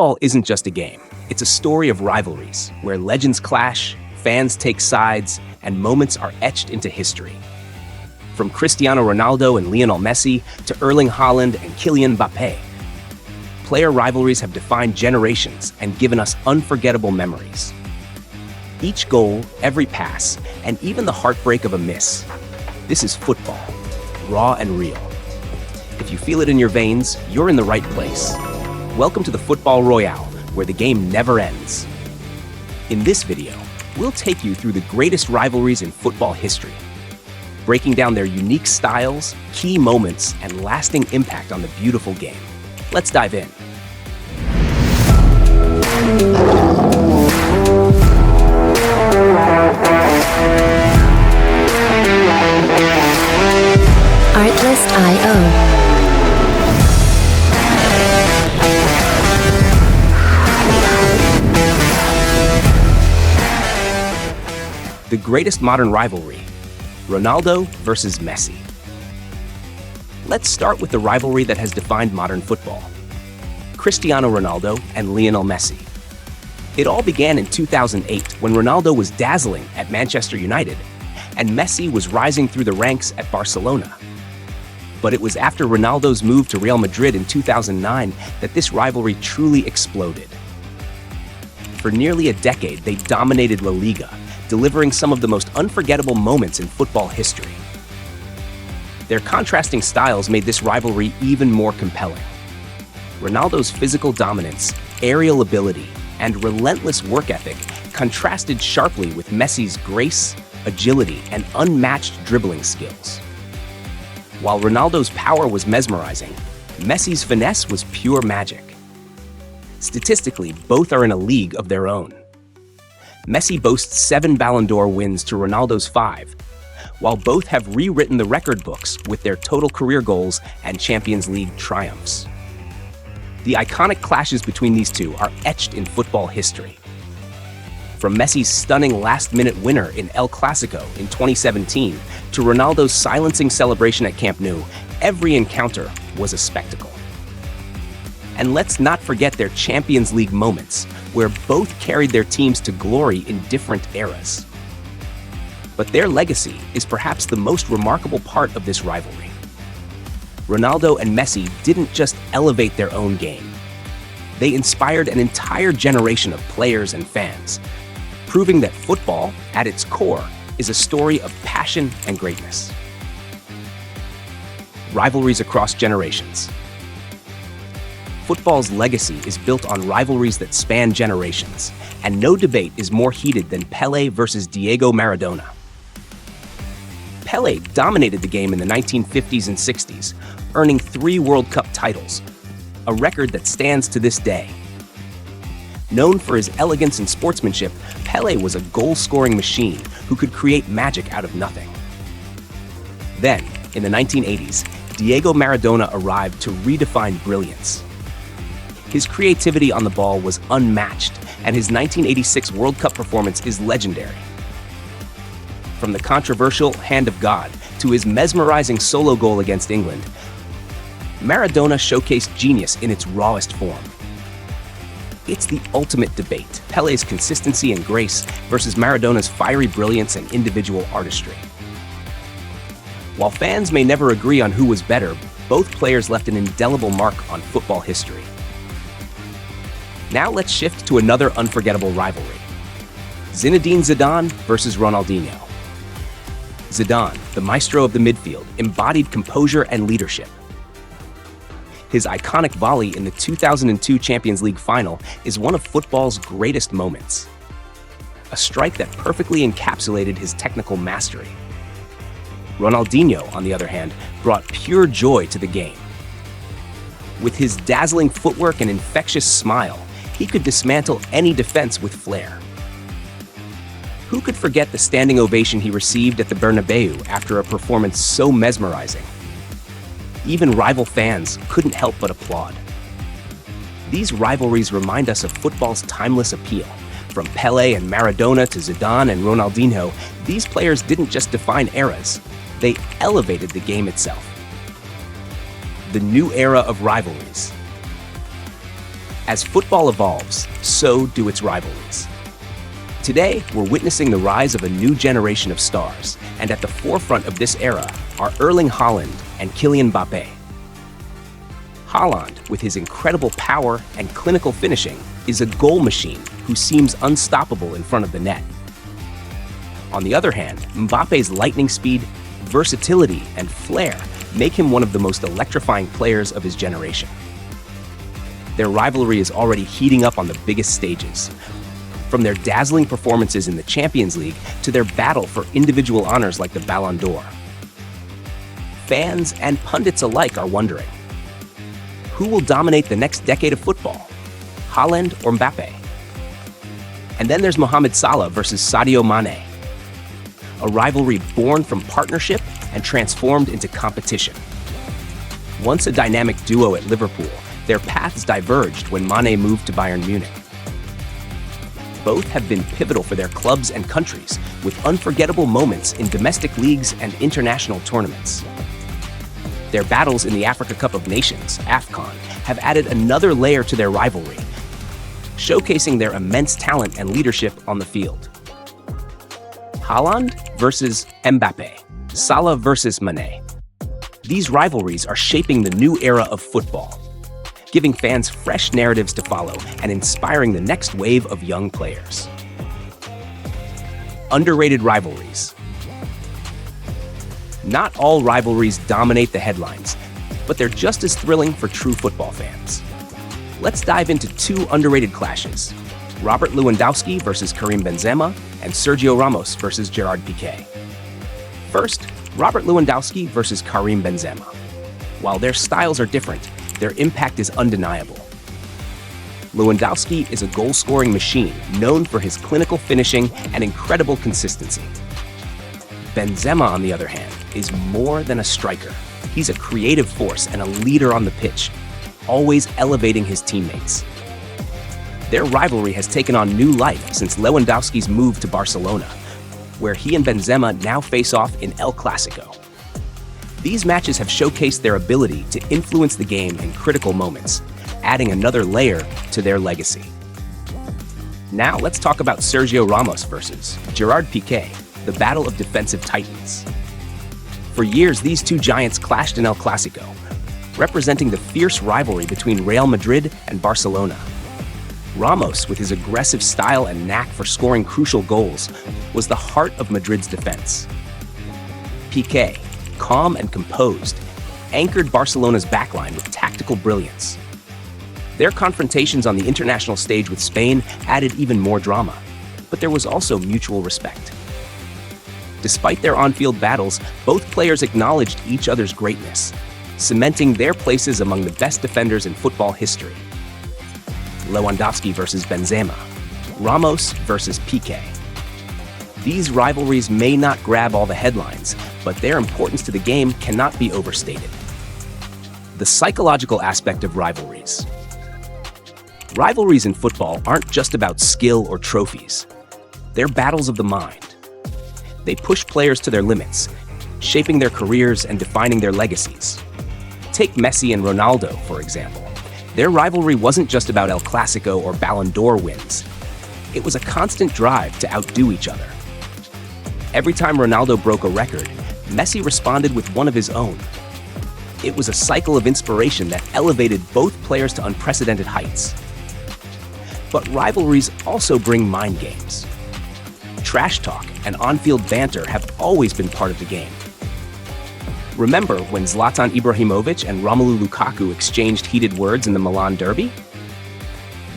Football isn't just a game. It's a story of rivalries, where legends clash, fans take sides, and moments are etched into history. From Cristiano Ronaldo and Lionel Messi to Erling Haaland and Kylian Mbappé, player rivalries have defined generations and given us unforgettable memories. Each goal, every pass, and even the heartbreak of a miss. This is football, raw and real. If you feel it in your veins, you're in the right place. Welcome to the Football Royale, where the game never ends. In this video, we'll take you through the greatest rivalries in football history, breaking down their unique styles, key moments, and lasting impact on the beautiful game. Let's dive in. Artlist.io. The greatest modern rivalry, Ronaldo versus Messi. Let's start with the rivalry that has defined modern football, Cristiano Ronaldo and Lionel Messi. It all began in 2008 when Ronaldo was dazzling at Manchester United and Messi was rising through the ranks at Barcelona. But it was after Ronaldo's move to Real Madrid in 2009 that this rivalry truly exploded. For nearly a decade, they dominated La Liga, delivering some of the most unforgettable moments in football history. Their contrasting styles made this rivalry even more compelling. Ronaldo's physical dominance, aerial ability, and relentless work ethic contrasted sharply with Messi's grace, agility, and unmatched dribbling skills. While Ronaldo's power was mesmerizing, Messi's finesse was pure magic. Statistically, both are in a league of their own. Messi boasts 7 Ballon d'Or wins to Ronaldo's 5, while both have rewritten the record books with their total career goals and Champions League triumphs. The iconic clashes between these two are etched in football history. From Messi's stunning last-minute winner in El Clasico in 2017 to Ronaldo's silencing celebration at Camp Nou, every encounter was a spectacle. And let's not forget their Champions League moments, where both carried their teams to glory in different eras. But their legacy is perhaps the most remarkable part of this rivalry. Ronaldo and Messi didn't just elevate their own game. They inspired an entire generation of players and fans, proving that football, at its core, is a story of passion and greatness. Rivalries across generations. Football's legacy is built on rivalries that span generations, and no debate is more heated than Pelé versus Diego Maradona. Pelé dominated the game in the 1950s and 60s, earning 3 World Cup titles, a record that stands to this day. Known for his elegance and sportsmanship, Pelé was a goal-scoring machine who could create magic out of nothing. Then, in the 1980s, Diego Maradona arrived to redefine brilliance. His creativity on the ball was unmatched, and his 1986 World Cup performance is legendary. From the controversial Hand of God to his mesmerizing solo goal against England, Maradona showcased genius in its rawest form. It's the ultimate debate, Pelé's consistency and grace versus Maradona's fiery brilliance and individual artistry. While fans may never agree on who was better, both players left an indelible mark on football history. Now let's shift to another unforgettable rivalry, Zinedine Zidane versus Ronaldinho. Zidane, the maestro of the midfield, embodied composure and leadership. His iconic volley in the 2002 Champions League final is one of football's greatest moments, a strike that perfectly encapsulated his technical mastery. Ronaldinho, on the other hand, brought pure joy to the game. With his dazzling footwork and infectious smile, he could dismantle any defense with flair. Who could forget the standing ovation he received at the Bernabeu after a performance so mesmerizing? Even rival fans couldn't help but applaud. These rivalries remind us of football's timeless appeal. From Pelé and Maradona to Zidane and Ronaldinho, these players didn't just define eras, they elevated the game itself. The new era of rivalries. As football evolves, so do its rivalries. Today, we're witnessing the rise of a new generation of stars, and at the forefront of this era are Erling Haaland and Kylian Mbappé. Haaland, with his incredible power and clinical finishing, is a goal machine who seems unstoppable in front of the net. On the other hand, Mbappé's lightning speed, versatility, and flair make him one of the most electrifying players of his generation. Their rivalry is already heating up on the biggest stages, from their dazzling performances in the Champions League to their battle for individual honors like the Ballon d'Or. Fans and pundits alike are wondering, who will dominate the next decade of football, Haaland or Mbappé? And then there's Mohamed Salah versus Sadio Mane, a rivalry born from partnership and transformed into competition. Once a dynamic duo at Liverpool, their paths diverged when Mane moved to Bayern Munich. Both have been pivotal for their clubs and countries, with unforgettable moments in domestic leagues and international tournaments. Their battles in the Africa Cup of Nations, AFCON, have added another layer to their rivalry, showcasing their immense talent and leadership on the field. Haaland versus Mbappé, Salah versus Mane. These rivalries are shaping the new era of football, giving fans fresh narratives to follow and inspiring the next wave of young players. Underrated rivalries. Not all rivalries dominate the headlines, but they're just as thrilling for true football fans. Let's dive into two underrated clashes: Robert Lewandowski versus Karim Benzema and Sergio Ramos versus Gerard Piqué. First, Robert Lewandowski versus Karim Benzema. While their styles are different, their impact is undeniable. Lewandowski is a goal-scoring machine known for his clinical finishing and incredible consistency. Benzema, on the other hand, is more than a striker. He's a creative force and a leader on the pitch, always elevating his teammates. Their rivalry has taken on new life since Lewandowski's move to Barcelona, where he and Benzema now face off in El Clasico. These matches have showcased their ability to influence the game in critical moments, adding another layer to their legacy. Now let's talk about Sergio Ramos versus Gerard Piqué, the battle of defensive titans. For years, these two giants clashed in El Clasico, representing the fierce rivalry between Real Madrid and Barcelona. Ramos, with his aggressive style and knack for scoring crucial goals, was the heart of Madrid's defense. Piqué, calm and composed, anchored Barcelona's backline with tactical brilliance. Their confrontations on the international stage with Spain added even more drama, but there was also mutual respect. Despite their on-field battles, both players acknowledged each other's greatness, cementing their places among the best defenders in football history. Lewandowski versus Benzema, Ramos versus Piqué. These rivalries may not grab all the headlines, but their importance to the game cannot be overstated. The psychological aspect of rivalries. Rivalries in football aren't just about skill or trophies. They're battles of the mind. They push players to their limits, shaping their careers and defining their legacies. Take Messi and Ronaldo, for example. Their rivalry wasn't just about El Clasico or Ballon d'Or wins. It was a constant drive to outdo each other. Every time Ronaldo broke a record, Messi responded with one of his own. It was a cycle of inspiration that elevated both players to unprecedented heights. But rivalries also bring mind games. Trash talk and on-field banter have always been part of the game. Remember when Zlatan Ibrahimovic and Romelu Lukaku exchanged heated words in the Milan derby?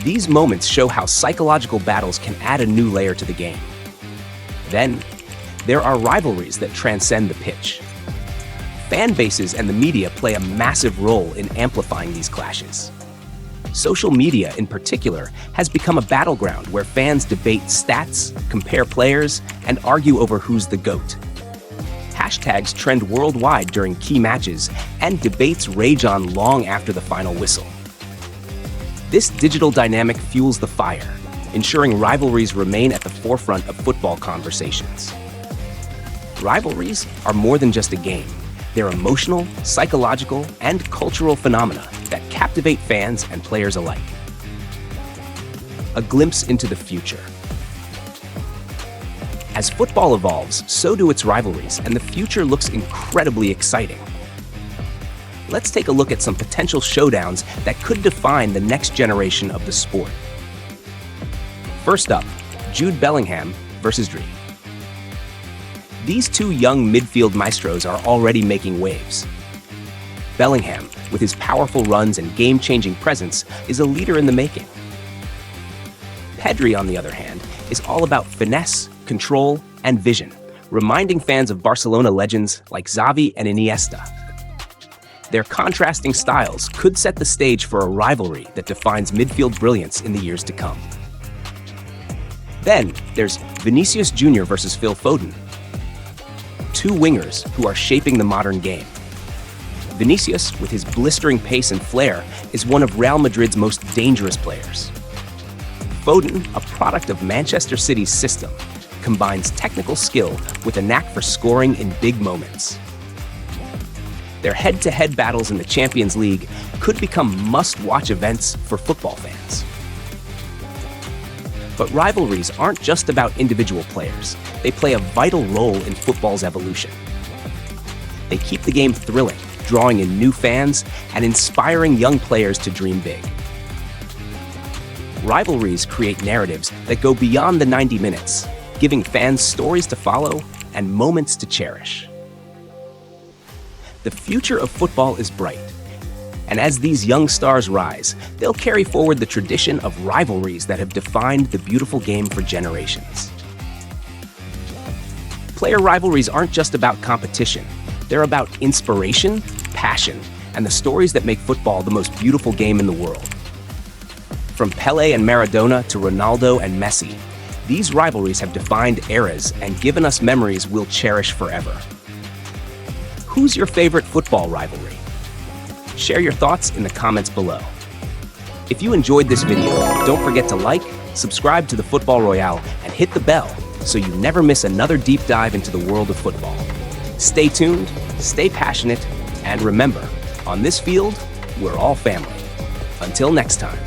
These moments show how psychological battles can add a new layer to the game. Then, there are rivalries that transcend the pitch. Fan bases and the media play a massive role in amplifying these clashes. Social media, in particular, has become a battleground where fans debate stats, compare players, and argue over who's the GOAT. Hashtags trend worldwide during key matches, and debates rage on long after the final whistle. This digital dynamic fuels the fire, ensuring rivalries remain at the forefront of football conversations. Rivalries are more than just a game. They're emotional, psychological, and cultural phenomena that captivate fans and players alike. a glimpse into the future. As football evolves, so do its rivalries, and the future looks incredibly exciting. Let's take a look at some potential showdowns that could define the next generation of the sport. First up, Jude Bellingham versus Dre. These two young midfield maestros are already making waves. Bellingham, with his powerful runs and game-changing presence, is a leader in the making. Pedri, on the other hand, is all about finesse, control, and vision, reminding fans of Barcelona legends like Xavi and Iniesta. Their contrasting styles could set the stage for a rivalry that defines midfield brilliance in the years to come. Then, there's Vinicius Jr. versus Phil Foden, two wingers who are shaping the modern game. Vinicius, with his blistering pace and flair, is one of Real Madrid's most dangerous players. Foden, a product of Manchester City's system, combines technical skill with a knack for scoring in big moments. Their head-to-head battles in the Champions League could become must-watch events for football fans. But rivalries aren't just about individual players. They play a vital role in football's evolution. They keep the game thrilling, drawing in new fans and inspiring young players to dream big. Rivalries create narratives that go beyond the 90 minutes, giving fans stories to follow and moments to cherish. The future of football is bright, and as these young stars rise, they'll carry forward the tradition of rivalries that have defined the beautiful game for generations. Player rivalries aren't just about competition. They're about inspiration, passion, and the stories that make football the most beautiful game in the world. From Pelé and Maradona to Ronaldo and Messi, these rivalries have defined eras and given us memories we'll cherish forever. Who's your favorite football rivalry? Share your thoughts in the comments below. If you enjoyed this video, don't forget to like, subscribe to the Football Royale, and hit the bell so you never miss another deep dive into the world of football. Stay tuned, stay passionate, and remember, on this field, we're all family. Until next time.